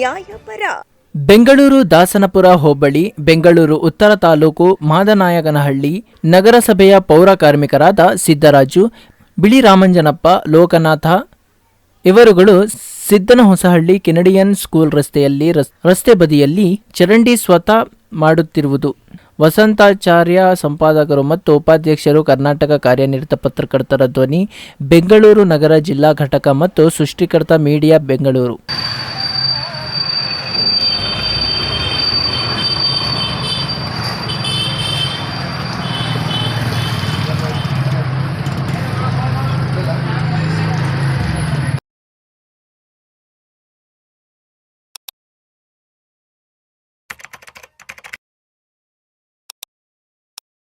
ನ್ಯಾಯಪರ. ಬೆಂಗಳೂರು ದಾಸನಪುರ ಹೋಬಳಿ, ಬೆಂಗಳೂರು ಉತ್ತರ ತಾಲೂಕು ಮಾದನಾಯಕನಹಳ್ಳಿ ನಗರಸಭೆಯ ಪೌರ ಕಾರ್ಮಿಕರಾದ ಸಿದ್ದರಾಜು, ಬಿಳಿರಾಮಂಜನಪ್ಪ, ಲೋಕನಾಥ ಇವರುಗಳು ಸಿದ್ದನಹೊಸಹಳ್ಳಿ ಕೆನಡಿಯನ್ ಸ್ಕೂಲ್ ರಸ್ತೆಯಲ್ಲಿ ರಸ್ತೆ ಬದಿಯಲ್ಲಿ ಚರಂಡಿ ಸ್ವತಃ ಮಾಡುತ್ತಿರುವುದು. ವಸಂತಾಚಾರ್ಯ, ಸಂಪಾದಕರು ಮತ್ತು ಉಪಾಧ್ಯಕ್ಷರು, ಕರ್ನಾಟಕ ಕಾರ್ಯನಿರತ ಪತ್ರಕರ್ತರ ಧ್ವನಿ, ಬೆಂಗಳೂರು ನಗರ ಜಿಲ್ಲಾ ಘಟಕ ಮತ್ತು ಸೃಷ್ಟಿಕರ್ತ ಮೀಡಿಯಾ, ಬೆಂಗಳೂರು.